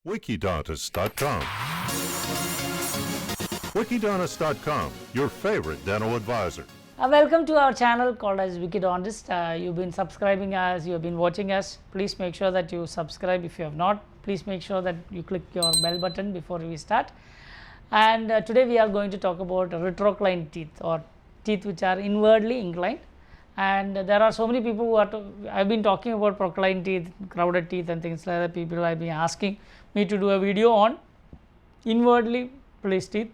Wikidentist.com. Wikidentist.com, your favorite dental advisor. Welcome to our channel called as Wikidentist. You've been subscribing us, you've been watching us. Please make sure that you subscribe if you have not. Please make sure that you click your bell button before we start. And today we are going to talk about retroclined teeth, or teeth which are inwardly inclined. And there are so many people who are I've been talking about proclined teeth, crowded teeth and things like that. People have been asking me to do a video on inwardly placed teeth.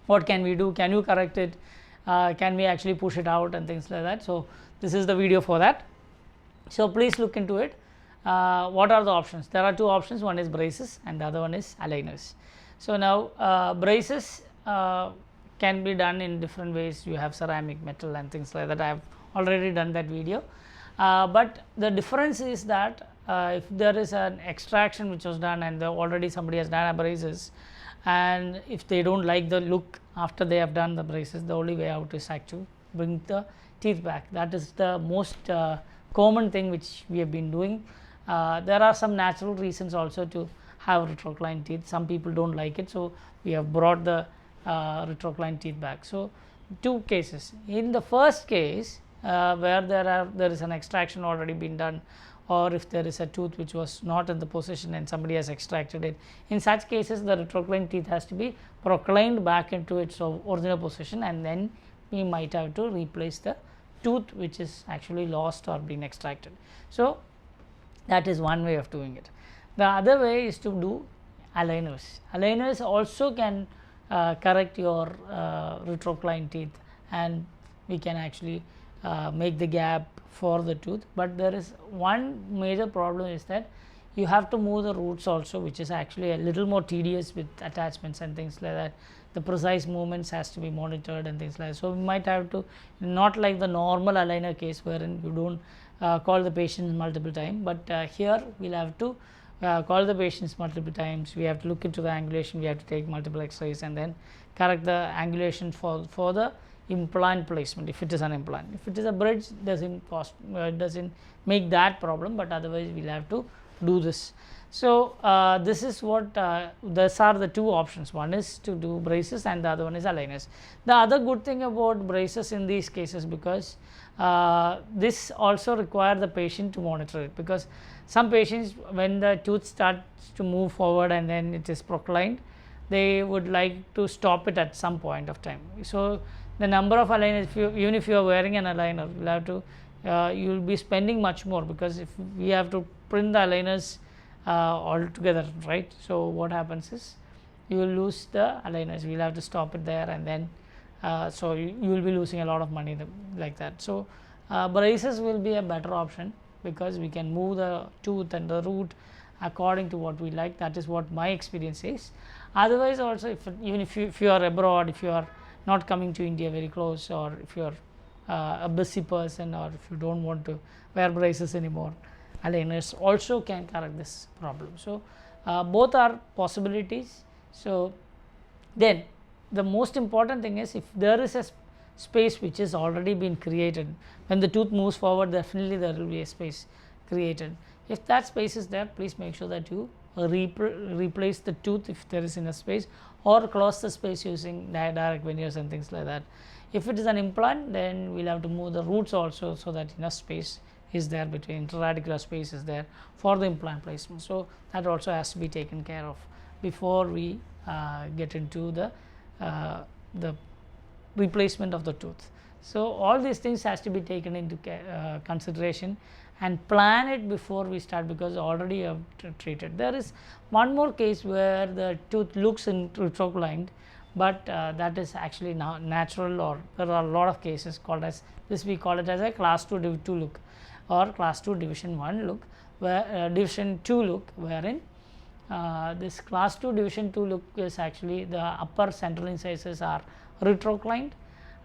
What can we do? Can you correct it? Can we actually push it out and things like that? So this is the video for that. So please look into it. What are the options? There are two options. One is braces and the other one is aligners. So now braces can be done in different ways. You have ceramic, metal and things like that. I have already done that video, but the difference is that if there is an extraction which was done and already somebody has done braces, and if they don't like the look after they have done the braces, the only way out is actually bring the teeth back. That is the most common thing which we have been doing. There are some natural reasons also to have retroclined teeth. Some people don't like it, so we have brought the retroclined teeth back. So two cases. In the first case, where there is an extraction already been done, or if there is a tooth which was not in the position and somebody has extracted it, in such cases the retroclined teeth has to be proclined back into its original position, and then we might have to replace the tooth which is actually lost or been extracted. So that is one way of doing it. The other way is to do aligners. Aligners also can correct your retroclined teeth, and we can actually make the gap for the tooth, but there is one major problem is that you have to move the roots also, which is actually a little more tedious with attachments and things like that. The precise movements has to be monitored and things like that. So we might have to, not like the normal aligner case wherein you don't call the patients multiple times, but here we'll have to call the patients multiple times. We have to look into the angulation, we have to take multiple x-rays and then correct the angulation for the implant placement if it is an implant. If it is a bridge, doesn't make that problem, but otherwise we'll have to do this. So this is what these are the two options. One is to do braces and the other one is aligners. The other good thing about braces in these cases, because this also require the patient to monitor it, because some patients, when the tooth starts to move forward and then it is proclined, they would like to stop it at some point of time. So the number of aligners, even if you are wearing an aligner, you'll have to you will be spending much more, because if we have to print the aligners all together, right? So what happens is you will lose the aligners. We will have to stop it there, and then so you will be losing a lot of money like that. So braces will be a better option, because we can move the tooth and the root according to what we like. That is what my experience is. Otherwise also, even if you are abroad, if you are not coming to India very close, or if you are a busy person, or if you don't want to wear braces anymore, aligners also can correct this problem. So both are possibilities. So then the most important thing is, if there is a space which is already been created, when the tooth moves forward, definitely there will be a space created. If that space is there, please make sure that you replace the tooth if there is in a space, or close the space using direct veneers and things like that. If it is an implant, then we'll have to move the roots also, so that enough space is there, between intraradicular space is there for the implant placement. So that also has to be taken care of before we get into the replacement of the tooth. So all these things has to be taken into consideration, and plan it before we start, because already you have treated. There is one more case where the tooth looks retroclined, but that is actually now natural, or there are a lot of cases called as this. We call it as a class 2 div 2 look, or class 2 division 1 look, where division 2 look, wherein this class 2 division 2 look is actually the upper central incisors are retroclined,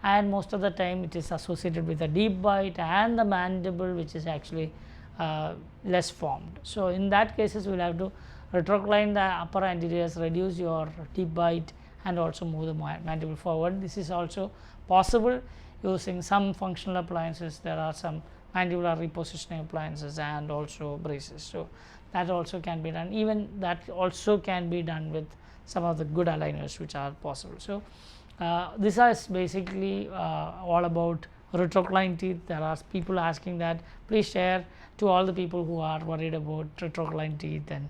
and most of the time it is associated with a deep bite and the mandible, which is actually less formed. So in that cases, we will have to retrocline the upper anteriors, reduce your deep bite, and also move the mandible forward. This is also possible using some functional appliances. There are some mandibular repositioning appliances and also braces. So that also can be done. Even that also can be done with some of the good aligners which are possible. So this is basically all about retrocline teeth. There are people asking that. Please share to all the people who are worried about retrocline teeth, and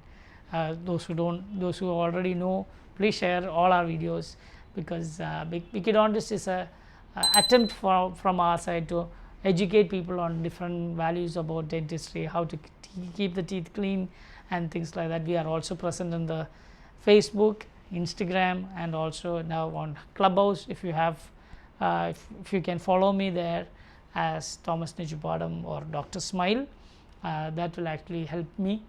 those who already know, please share all our videos, because Wikidontist is a attempt from our side to educate people on different values about dentistry, how to keep the teeth clean and things like that. We are also present in the Facebook, Instagram, and also now on Clubhouse. If you have if you can follow me there as Thomas Nichupadam or Dr. Smile, that will actually help me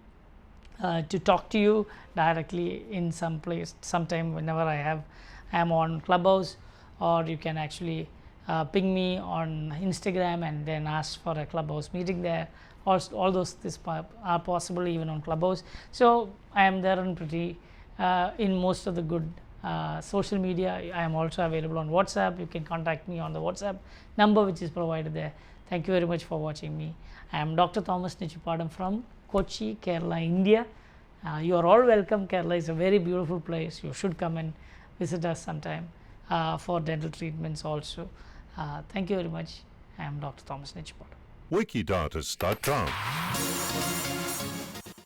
to talk to you directly in some place sometime whenever I am on Clubhouse, or you can actually ping me on Instagram and then ask for a Clubhouse meeting there. All those are possible even on Clubhouse. So I am there and pretty in most of the good social media. I am also available on WhatsApp. You can contact me on the WhatsApp number which is provided there. Thank you very much for watching me. I am Dr. Thomas Nichupadam from Kochi, Kerala, India. You are all welcome. Kerala is a very beautiful place. You should come and visit us sometime for dental treatments also. Thank you very much. I am Dr. Thomas Nichupadam. Wikidontist.com.